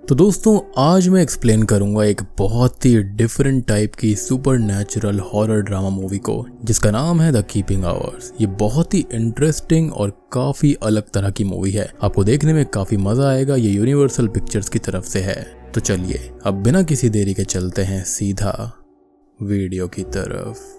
तो दोस्तों आज मैं एक्सप्लेन करूंगा एक बहुत ही डिफरेंट टाइप की super natural horror drama movie को जिसका नाम है द कीपिंग आवर्स। ये बहुत ही इंटरेस्टिंग और काफी अलग तरह की मूवी है। आपको देखने में काफी मजा आएगा। ये यूनिवर्सल पिक्चर्स की तरफ से है। तो चलिए अब बिना किसी देरी के चलते हैं सीधा वीडियो की तरफ।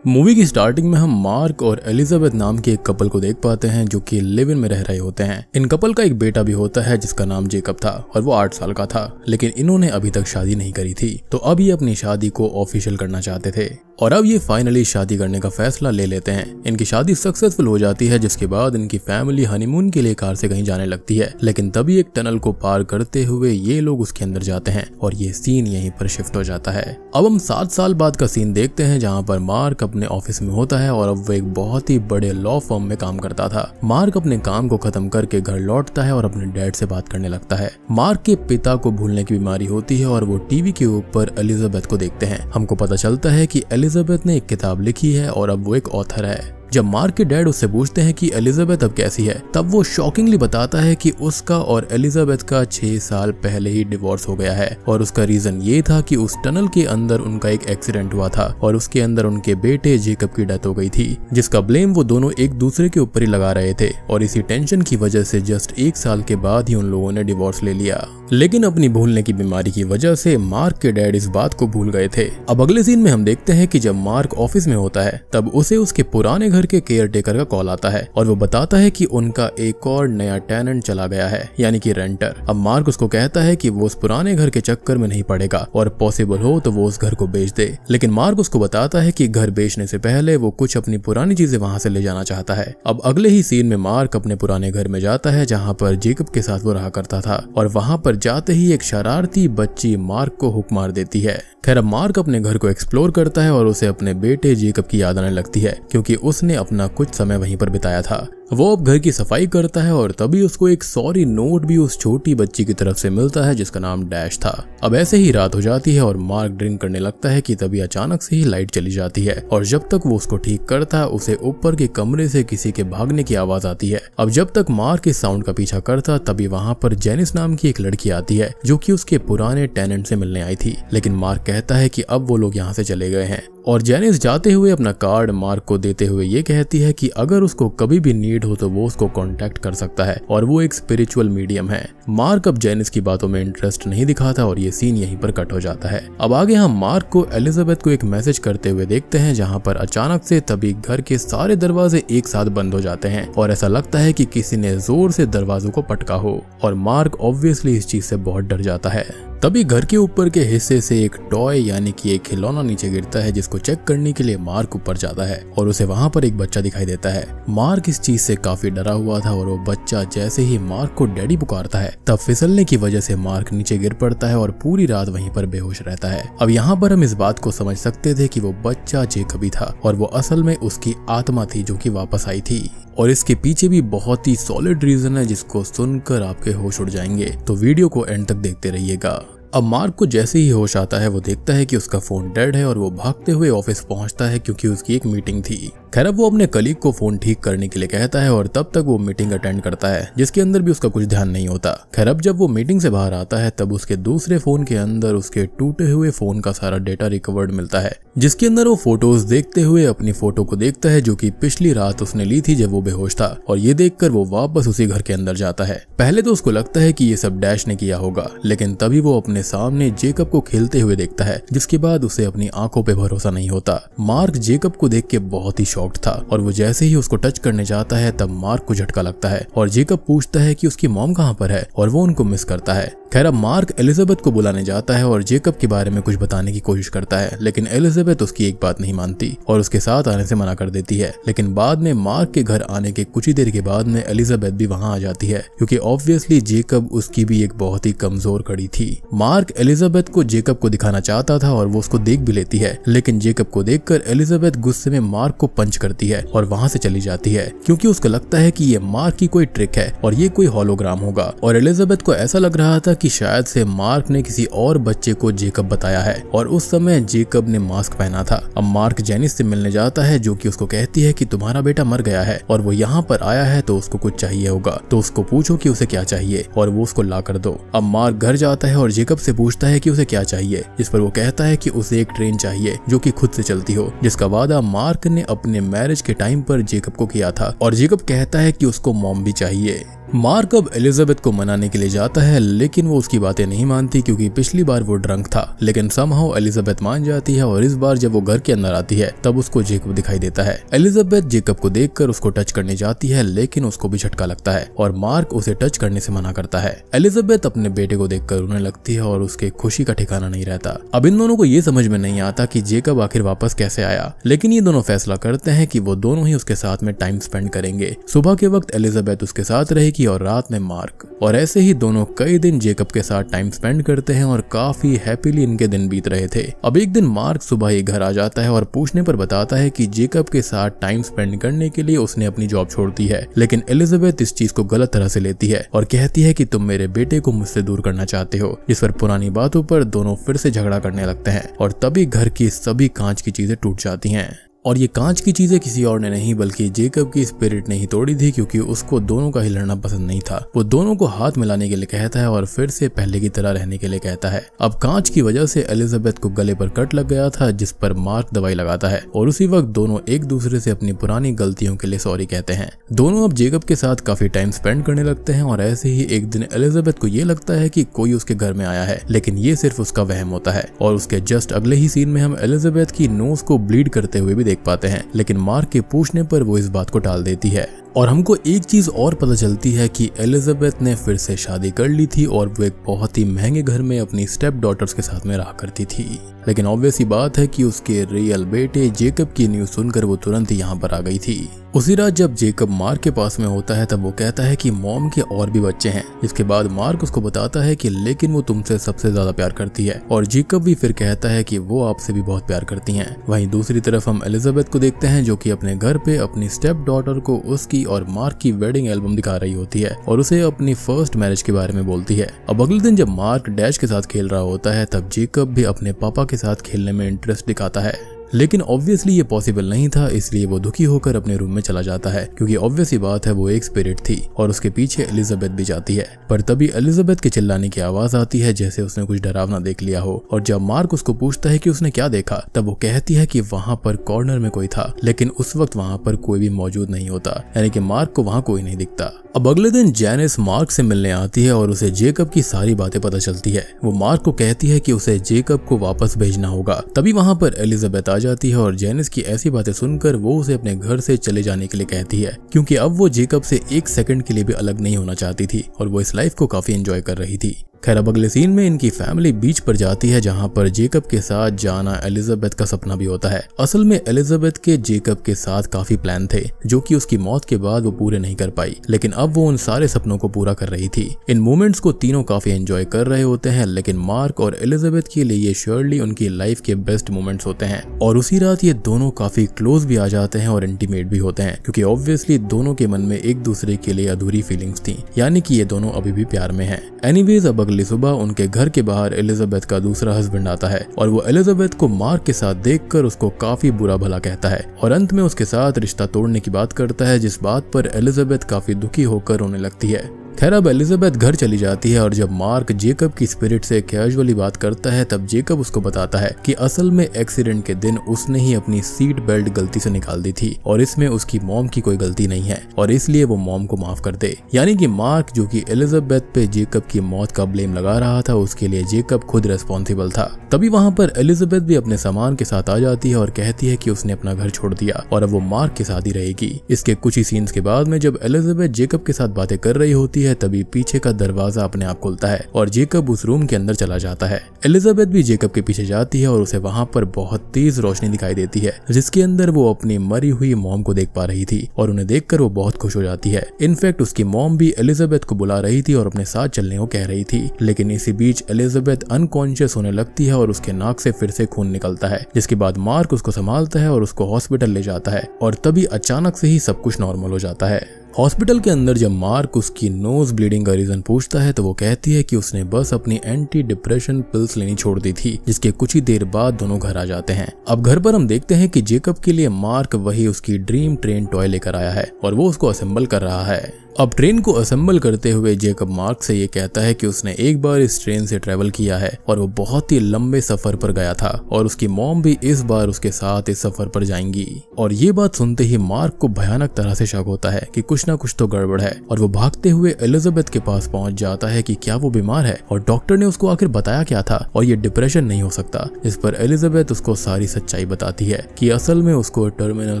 मूवी की स्टार्टिंग में हम मार्क और एलिजाबेथ नाम के एक कपल को देख पाते हैं जो कि लिव इन में रह रहे होते हैं। इन कपल का एक बेटा भी होता है जिसका नाम जेकब था और वो 8 साल का था, लेकिन इन्होंने अभी तक शादी नहीं करी थी। तो अब ये अपनी शादी को ऑफिशियल करना चाहते थे और अब ये फाइनली शादी करने का फैसला ले लेते हैं। इनकी शादी सक्सेसफुल हो जाती है जिसके बाद इनकी फैमिली हनीमून के लिए कार से कहीं जाने लगती है, लेकिन तभी एक टनल को पार करते हुए ये लोग उसके अंदर जाते हैं और ये सीन यहीं पर शिफ्ट हो जाता है। अब हम 7 साल बाद का सीन देखते हैं जहाँ पर मार्क अपने ऑफिस में होता है और अब वो एक बहुत ही बड़े लॉ फर्म में काम करता था। मार्क अपने काम को खत्म करके घर लौटता है और अपने डैड से बात करने लगता है। मार्क के पिता को भूलने की बीमारी होती है और वो टीवी के ऊपर एलिजाबेथ को देखते हैं। हमको पता चलता है कि एलिजाबेथ ने एक किताब लिखी है और अब वो एक ऑथर है। जब मार्क के डैड उससे पूछते हैं कि एलिजाबेथ अब कैसी है, तब वो शॉकिंगली बताता है कि उसका और एलिजाबेथ का 6 साल पहले ही डिवोर्स हो गया है और उसका रीजन ये था कि उस टनल के अंदर उनका एक एक्सीडेंट हुआ था और उसके अंदर उनके बेटे जेकब की डेथ हो गई थी, जिसका ब्लेम वो दोनों एक दूसरे के ऊपर ही लगा रहे थे और इसी टेंशन की वजह से जस्ट 1 साल के बाद ही उन लोगों ने डिवोर्स ले लिया। लेकिन अपनी भूलने की बीमारी की वजह से मार्क के डैड इस बात को भूल गए थे। अब अगले सीन में हम देखते हैं कि जब मार्क ऑफिस में होता है तब उसे उसके पुराने घर के केयर टेकर का कॉल आता है और वो बताता है कि उनका एक और नया टेनेंट चला गया है, यानी कि रेंटर। अब मार्क उसको कहता है कि वो उस पुराने घर के चक्कर में नहीं पड़ेगा और पॉसिबल हो तो वो उस घर को बेच दे, लेकिन मार्क उसको बताता है कि घर बेचने से पहले वो कुछ अपनी पुरानी चीजें वहां से ले जाना चाहता है। अब अगले ही सीन में मार्क अपने पुराने घर में जाता है जहाँ पर जेकब के साथ वो रहा करता था और वहां पर जाते ही एक शरारती बच्ची मार्क को हुक मार देती है। खैर अब मार्क अपने घर को एक्सप्लोर करता है और उसे अपने बेटे जेकब की याद आने लगती है क्योंकि उसने अपना कुछ समय वहीं पर बिताया था। वो अब घर की सफाई करता है और तभी उसको एक सॉरी नोट भी उस छोटी बच्ची की तरफ से मिलता है जिसका नाम डैश था। अब ऐसे ही रात हो जाती है और मार्क ड्रिंक करने लगता है कि तभी अचानक से ही लाइट चली जाती है और जब तक वो उसको ठीक करता है उसे ऊपर के कमरे से किसी के भागने की आवाज आती है। अब जब तक मार्क इस साउंड का पीछा करता तभी वहाँ पर जेनिस नाम की एक लड़की आती है जो कि उसके पुराने टेनेंट से मिलने आई थी, लेकिन मार्क कहता है कि अब वो लोग यहाँ से चले गए हैं और जेनिस जाते हुए अपना कार्ड मार्क को देते हुए ये कहती है कि अगर उसको कभी भी नीड हो तो वो उसको कांटेक्ट कर सकता है और वो एक स्पिरिचुअल मीडियम है। मार्क अब जेनिस की बातों में इंटरेस्ट नहीं दिखाता और ये सीन यहीं पर कट हो जाता है। अब आगे हम मार्क को एलिजाबेथ को एक मैसेज करते हुए देखते हैं जहाँ पर अचानक से तभी घर के सारे दरवाजे एक साथ बंद हो जाते हैं और ऐसा लगता है कि किसी ने जोर से दरवाजों को पटका हो और मार्क ऑब्वियसली इस चीज से बहुत डर जाता है। तभी घर के ऊपर के हिस्से से एक टॉय यानी कि एक खिलौना नीचे गिरता है जिसको चेक करने के लिए मार्क ऊपर जाता है और उसे वहां पर एक बच्चा दिखाई देता है। मार्क इस चीज से काफी डरा हुआ था और वो बच्चा जैसे ही मार्क को डैडी पुकारता है तब फिसलने की वजह से मार्क नीचे गिर पड़ता है और पूरी रात वहीं पर बेहोश रहता है। अब यहाँ पर हम इस बात को समझ सकते थे कि वो बच्चा जेकब ही था और वो असल में उसकी आत्मा थी जो कि वापस आई थी और इसके पीछे भी बहुत ही सॉलिड रीजन है जिसको सुनकर आपके होश उड़ जाएंगे। तो वीडियो को एंड तक देखते रहिएगा। अब मार्क को जैसे ही होश आता है वो देखता है कि उसका फोन डेड है और वो भागते हुए ऑफिस पहुंचता है क्योंकि उसकी एक मीटिंग थी। खैर अब वो अपने कलीग को फोन ठीक करने के लिए कहता है और तब तक वो मीटिंग अटेंड करता है जिसके अंदर भी उसका कुछ ध्यान नहीं होता। खैर अब जब वो मीटिंग से बाहर आता है तब उसके दूसरे फोन के अंदर उसके टूटे हुए फोन का सारा डेटा रिकवर्ड मिलता है जिसके अंदर वो फोटोज देखते हुए अपनी फोटो को देखता है जो कि पिछली रात उसने ली थी जब वो बेहोश था और ये देखकर वो वापस उसी घर के अंदर जाता है। पहले तो उसको लगता है कि ये सब डैश ने किया होगा, लेकिन तभी वो अपने सामने जेकब को खेलते हुए देखता है जिसके बाद उसे अपनी आंखों पे भरोसा नहीं होता। मार्क जेकब को देख के बहुत ही शॉक्ड था और वो जैसे ही उसको टच करने जाता है तब मार्क को झटका लगता है और जेकब पूछता है कि उसकी मॉम कहाँ पर है और वो उनको मिस करता है। खैर अब मार्क एलिजाबेथ को बुलाने जाता है और जेकब के बारे में कुछ बताने की कोशिश करता है, लेकिन एलिजाबेथ उसकी एक बात नहीं मानती और उसके साथ आने से मना कर देती है। लेकिन बाद में मार्क के घर आने के कुछ ही देर के बाद में एलिजाबेथ भी वहां आ जाती है क्योंकि ऑब्वियसली जेकब उसकी भी एक बहुत ही कमजोर कड़ी थी। मार्क एलिजाबेथ को जेकब को दिखाना चाहता था और वो उसको देख भी लेती है, लेकिन जेकब को देखकर एलिजाबेथ गुस्से में मार्क को पंच पंच करती है और वहाँ से चली जाती है, क्योंकि उसको लगता है कि ये मार्क की कोई ट्रिक है और ये कोई होलोग्राम होगा। और एलिजाबेथ को ऐसा लग रहा था कि शायद से मार्क ने किसी और बच्चे को जेकब बताया है, और उस समय जेकब ने मास्क पहना था। अब मार्क जेनिस से मिलने जाता है, जो कि उसको कहती है कि तुम्हारा बेटा मर गया है और वो यहाँ पर आया है तो उसको कुछ चाहिए होगा, तो उसको पूछो कि उसे क्या चाहिए और वो उसको ला कर दो। अब मार्क घर जाता है और जेकब से पूछता है कि उसे क्या चाहिए, जिस पर वो कहता है कि उसे एक ट्रेन चाहिए जो कि खुद से चलती हो, जिसका वादा मार्क ने अपने मैरिज के टाइम पर जेकब को किया था। और जेकब कहता है कि उसको मॉम भी चाहिए। मार्क अब एलिजाबेथ को मनाने के लिए जाता है, लेकिन वो उसकी बातें नहीं मानती, क्योंकि पिछली बार वो ड्रंक था। लेकिन समहाउ एलिजाबेथ मान जाती है और इस बार जब वो घर के अंदर आती है तब उसको जेकब दिखाई देता है। एलिजाबेथ जेकब को देखकर उसको टच करने जाती है, लेकिन उसको भी झटका लगता है और मार्क उसे टच करने से मना करता है। एलिजाबेथ अपने बेटे को देखकर रोने लगती है और उसके खुशी का ठिकाना नहीं रहता। अब इन दोनों को ये समझ में नहीं आता कि जेकब आखिर वापस कैसे आया, लेकिन ये दोनों फैसला करते हैं कि वो दोनों ही उसके साथ में टाइम स्पेंड करेंगे। सुबह के वक्त एलिजाबेथ उसके साथ रहेगी और रात में मार्क। और ऐसे ही दोनों कई दिन जेकब के साथ टाइम स्पेंड करते हैं और काफी हैप्पीली इनके दिन बीत रहे थे। अब एक दिन मार्क सुबह ही घर आ जाता है और पूछने पर बताता है कि जेकब के साथ टाइम स्पेंड करने के लिए उसने अपनी जॉब छोड़ दी है। लेकिन एलिजाबेथ इस चीज को गलत तरह से लेती है और कहती है कि तुम मेरे बेटे को मुझसे दूर करना चाहते हो, जिस पर पुरानी बातों पर दोनों फिर से झगड़ा करने लगते हैं। और तभी घर की सभी कांच की चीजें टूट जाती हैं। और ये कांच की चीजें किसी और ने नहीं बल्कि जेकब की स्पिरिट ने ही तोड़ी थी, क्योंकि उसको दोनों का ही लड़ना पसंद नहीं था। वो दोनों को हाथ मिलाने के लिए कहता है और फिर से पहले की तरह रहने के लिए कहता है। अब कांच की वजह से एलिजाबेथ को गले पर कट लग गया था, जिस पर मार्क दवाई लगाता है और उसी वक्त दोनों एक दूसरे से अपनी पुरानी गलतियों के लिए सॉरी कहते हैं। दोनों अब जेकब के साथ काफी टाइम स्पेंड करने लगते हैं। और ऐसे ही एक दिन एलिजाबेथ को ये लगता है कि कोई उसके घर में आया है, लेकिन ये सिर्फ उसका वहम होता है। और उसके जस्ट अगले ही सीन में हम एलिजाबेथ की नोज को ब्लीड करते हुए भी देख पाते हैं, लेकिन मार्क के पूछने पर वो इस बात को टाल देती है। और हमको एक चीज और पता चलती है कि एलिजाबेथ ने फिर से शादी कर ली थी और वो एक बहुत ही महंगे घर में अपनी स्टेप डॉटर्स के साथ में रहा करती थी। लेकिन ऑब्वियस ही बात है कि उसके रियल बेटे जेकब की न्यूज सुनकर वो तुरंत ही यहाँ पर आ गई थी। उसी रात जब जेकब मार्क के पास में होता है तब वो कहता है कि मॉम के और भी बच्चे हैं। इसके बाद मार्क उसको बताता है कि लेकिन वो तुमसे सबसे ज्यादा प्यार करती है। और जेकब भी फिर कहता है कि वो आपसे भी बहुत प्यार करती हैं। वहीं दूसरी तरफ हम एलिजाबेथ को देखते हैं, जो कि अपने घर पे अपनी स्टेप डॉटर को उसकी और मार्क की वेडिंग एल्बम दिखा रही होती है और उसे अपनी फर्स्ट मैरिज के बारे में बोलती है। अब अगले दिन जब मार्क डैश के साथ खेल रहा होता है तब जेकब भी अपने पापा के साथ खेलने में इंटरेस्ट दिखाता है, लेकिन ऑब्वियसली ये पॉसिबल नहीं था, इसलिए वो दुखी होकर अपने रूम में चला जाता है, क्योंकि ऑब्वियस ही बात है वो एक स्पिरिट थी और उसके पीछे एलिजाबेथ भी जाती है। पर तभी एलिजाबेथ के चिल्लाने की आवाज आती है, जैसे उसने कुछ डरावना देख लिया हो। और जब मार्क उसको पूछता है कि उसने क्या देखा, तब वो कहती है कि वहाँ पर कॉर्नर में कोई था, लेकिन उस वक्त वहाँ पर कोई भी मौजूद नहीं होता, यानी कि मार्क को वहाँ कोई नहीं दिखता। अब अगले दिन जेनिस मार्क से मिलने आती है और उसे जेकब की सारी बातें पता चलती है। वो मार्क को कहती है कि उसे जेकब को वापस भेजना होगा। तभी वहाँ पर एलिजाबेथ आ जाती है और जेनिस की ऐसी बातें सुनकर वो उसे अपने घर से चले जाने के लिए कहती है, क्योंकि अब वो जेकब से एक सेकंड के लिए भी अलग नहीं होना चाहती थी और वो इस लाइफ को काफी एंजॉय कर रही थी। खैर अब अगले सीन में इनकी फैमिली बीच पर जाती है, जहां पर जेकब के साथ जाना एलिजाबेथ का सपना भी होता है। असल में एलिजाबेथ के जेकब के साथ काफी प्लान थे, जो कि उसकी मौत के बाद वो पूरे नहीं कर पाई, लेकिन अब वो उन सारे सपनों को पूरा कर रही थी। इन मोमेंट्स को तीनों काफी एंजॉय कर रहे होते हैं, लेकिन मार्क और एलिजाबेथ के लिए ये श्योरली उनकी लाइफ के बेस्ट मोमेंट्स होते हैं। और उसी रात ये दोनों काफी क्लोज भी आ जाते हैं और इंटीमेट भी होते हैं, क्योंकि ऑब्वियसली दोनों के मन में एक दूसरे के लिए अधूरी फीलिंग्स थी, यानी कि ये दोनों अभी भी प्यार में हैं। एनीवेज अब अगली सुबह उनके घर के बाहर एलिजाबेथ का दूसरा हस्बैंड आता है और वो एलिजाबेथ को मार्क के साथ देखकर उसको काफी बुरा भला कहता है और अंत में उसके साथ रिश्ता तोड़ने की बात करता है, जिस बात पर एलिजाबेथ काफी दुखी होकर रोने लगती है। खैर अब एलिजाबेथ घर चली जाती है और जब मार्क जेकब की स्पिरिट से कैजुअली बात करता है तब जेकब उसको बताता है कि असल में एक्सीडेंट के दिन उसने ही अपनी सीट बेल्ट गलती से निकाल दी थी और इसमें उसकी मॉम की कोई गलती नहीं है और इसलिए वो मॉम को माफ कर दे। यानी कि मार्क जो कि एलिजाबेथ पे जेकब की मौत का ब्लेम लगा रहा था, उसके लिए जेकब खुद रेस्पॉन्सिबल था। तभी वहाँ पर एलिजाबेथ भी अपने सामान के साथ आ जाती है और कहती है कि उसने अपना घर छोड़ दिया और अब वो मार्क के साथ ही रहेगी। इसके कुछ ही सीन्स के बाद में जब एलिजाबेथ जेकब के साथ बातें कर रही होती है है तभी पीछे का दरवाजा अपने आप खुलता है और जेकब उस रूम के अंदर चला जाता है। एलिजाबेथ भी जेकब के पीछे जाती है और उसे वहाँ पर बहुत तेज रोशनी दिखाई देती है जिसके अंदर वो अपनी मरी हुई मॉम को देख पा रही थी और उन्हें देखकर वो बहुत खुश हो जाती है। इनफैक्ट उसकी मॉम भी एलिजाबेथ को बुला रही थी और अपने साथ चलने को कह रही थी, लेकिन इसी बीच एलिजाबेथ अनकॉन्शियस होने लगती है और उसके नाक से फिर से खून निकलता है, जिसके बाद मार्क उसको संभालता है और उसको हॉस्पिटल ले जाता है और तभी अचानक से ही सब कुछ नॉर्मल हो जाता है। हॉस्पिटल के अंदर जब मार्क उसकी नोज ब्लीडिंग का रीजन पूछता है तो वो कहती है कि उसने बस अपनी एंटी डिप्रेशन पिल्स लेनी छोड़ दी थी, जिसके कुछ ही देर बाद दोनों घर आ जाते हैं। अब घर पर हम देखते हैं कि जेकब के लिए मार्क वही उसकी ड्रीम ट्रेन टॉय लेकर आया है और वो उसको असेंबल कर रहा है। अब ट्रेन को असेंबल करते हुए जेकब मार्क से ये कहता है कि उसने एक बार इस ट्रेन से ट्रेवल किया है और वो बहुत ही लंबे सफर पर गया था और उसकी मॉम भी इस बार उसके साथ इस सफर पर जाएंगी। और ये बात सुनते ही मार्क को भयानक तरह से शक होता है कि कुछ ना कुछ तो गड़बड़ है और वो भागते हुए एलिजाबेथ के पास पहुंच जाता है कि क्या वो बीमार है और डॉक्टर ने उसको आखिर बताया क्या था और ये डिप्रेशन नहीं हो सकता। इस पर एलिजाबेथ उसको सारी सच्चाई बताती है कि असल में उसको टर्मिनल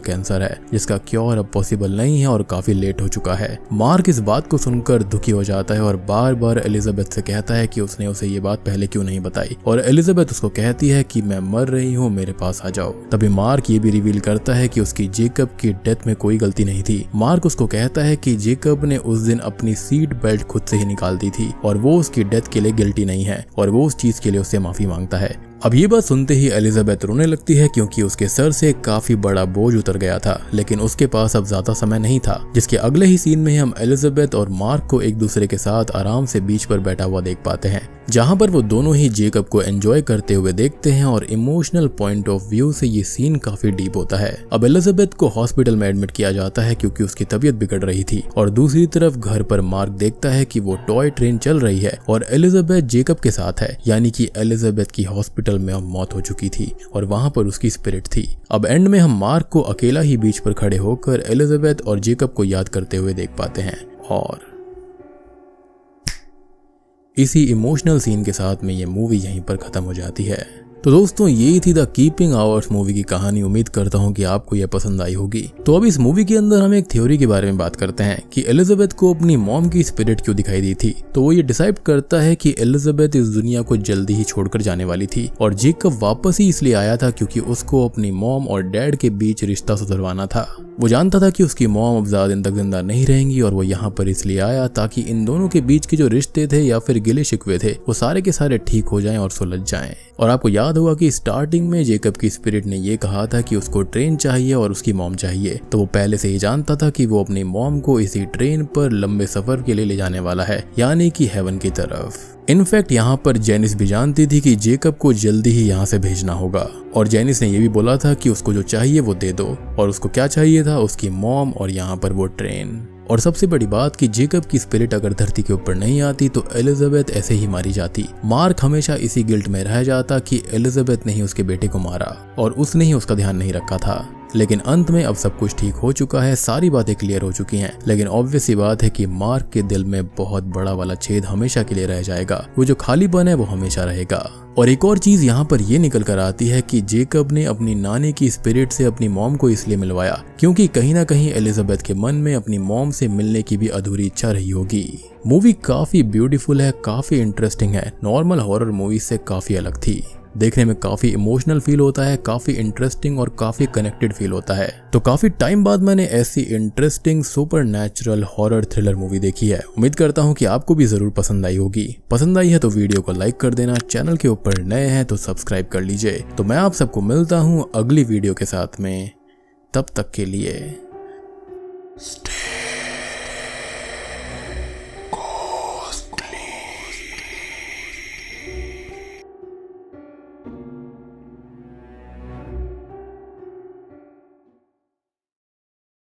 कैंसर है जिसका क्योर अब पॉसिबल नहीं है और काफी लेट हो चुका है। मार्क इस बात को सुनकर दुखी हो जाता है और बार बार एलिजाबेथ से कहता है कि उसने उसे ये बात पहले क्यों नहीं बताई और एलिजाबेथ उसको कहती है कि मैं मर रही हूँ, मेरे पास आ जाओ। तभी मार्क ये भी रिवील करता है कि उसकी जेकब की डेथ में कोई गलती नहीं थी। मार्क उसको कहता है कि जेकब ने उस दिन अपनी सीट बेल्ट खुद से ही निकाल दी थी और वो उसकी डेथ के लिए गिल्टी नहीं है और वो उस चीज के लिए उससे माफी मांगता है। अब ये बात सुनते ही एलिजाबेथ रोने लगती है क्योंकि उसके सर से काफी बड़ा बोझ उतर गया था, लेकिन उसके पास अब ज्यादा समय नहीं था। जिसके अगले ही सीन में हम एलिजाबेथ और मार्क को एक दूसरे के साथ आराम से बीच पर बैठा हुआ देख पाते हैं, जहां पर वो दोनों ही जेकब को एंजॉय करते हुए देखते हैं और इमोशनल पॉइंट ऑफ व्यू से ये सीन काफी डीप होता है। अब एलिजाबेथ को हॉस्पिटल में एडमिट किया जाता है क्योंकि उसकी तबीयत बिगड़ रही थी और दूसरी तरफ घर पर मार्क देखता है कि वो टॉय ट्रेन चल रही है और एलिजाबेथ जेकब के साथ है, यानी कि एलिजाबेथ की हॉस्पिटल में अब मौत हो चुकी थी और वहां पर उसकी स्पिरिट थी। अब एंड में हम मार्क को अकेला ही बीच पर खड़े होकर एलिजाबेथ और जेकब को याद करते हुए देख पाते हैं और इसी इमोशनल सीन के साथ में ये मूवी यहीं पर खत्म हो जाती है। तो दोस्तों ये थी द कीपिंग आवर्स मूवी की कहानी। उम्मीद करता हूँ कि आपको यह पसंद आई होगी। तो अब इस मूवी के अंदर हम एक थ्योरी के बारे में बात करते हैं कि एलिजाबेथ को अपनी मॉम की स्पिरिट क्यों दिखाई दी थी। तो वो ये डिसाइड करता है कि एलिजाबेथ इस दुनिया को जल्दी ही छोड़कर जाने वाली थी और जेकब वापस ही इसलिए आया था क्योंकि उसको अपनी मॉम और डैड के बीच रिश्ता सुधरवाना था। वो जानता था कि उसकी मॉम अब ज्यादा दिन तक जिंदा नहीं रहेंगी और वो यहाँ पर इसलिए आया ताकि इन दोनों के बीच के जो रिश्ते थे या फिर गिले शिकवे थे वो सारे के सारे ठीक हो जाएं और सुलझ जाएं। और आपको याद होगा कि स्टार्टिंग में जेकब की स्पिरिट ने ये कहा था कि उसको ट्रेन चाहिए और उसकी मॉम चाहिए, तो वो पहले से ही जानता था कि वो अपनी मॉम को इसी ट्रेन पर लंबे सफर के लिए ले जाने वाला है, यानी कि हेवन की तरफ। इनफैक्ट यहाँ पर जेनिस भी जानती थी कि जेकब को जल्दी ही यहाँ से भेजना होगा और जेनिस ने ये भी बोला था कि उसको जो चाहिए वो दे दो और उसको क्या चाहिए था, उसकी मॉम और यहाँ पर वो ट्रेन। और सबसे बड़ी बात कि जेकब की स्पिरिट अगर धरती के ऊपर नहीं आती तो एलिजाबेथ ऐसे ही मारी जाती। मार्क हमेशा इसी गिल्ट में रह जाता कि एलिजाबेथ ने ही उसके बेटे को मारा और उसने ही उसका ध्यान नहीं रखा था। लेकिन अंत में अब सब कुछ ठीक हो चुका है, सारी बातें क्लियर हो चुकी हैं। लेकिन ऑब्वियस सी बात है कि मार्क के दिल में बहुत बड़ा वाला छेद हमेशा के लिए रह जाएगा। वो जो खालीपन है वो हमेशा रहेगा। और एक और चीज यहाँ पर ये निकल कर आती है कि जेकब ने अपनी नानी की स्पिरिट से अपनी मॉम को इसलिए मिलवाया क्योंकि कहीं ना कहीं एलिजाबेथ के मन में अपनी मॉम से मिलने की भी अधूरी इच्छा रही होगी। मूवी काफी ब्यूटीफुल है, काफी इंटरेस्टिंग है, नॉर्मल हॉरर मूवी से काफी अलग थी। देखने में काफी इमोशनल फील होता है, काफी इंटरेस्टिंग और काफी कनेक्टेड फील होता है। तो काफी टाइम बाद मैंने ऐसी interesting supernatural horror thriller movie देखी है। उम्मीद करता हूँ कि आपको भी जरूर पसंद आई होगी। पसंद आई है तो वीडियो को लाइक कर देना, चैनल के ऊपर नए हैं तो सब्सक्राइब कर लीजिए। तो मैं आप सबको मिलता हूँ अगली वीडियो के साथ में, तब तक के लिए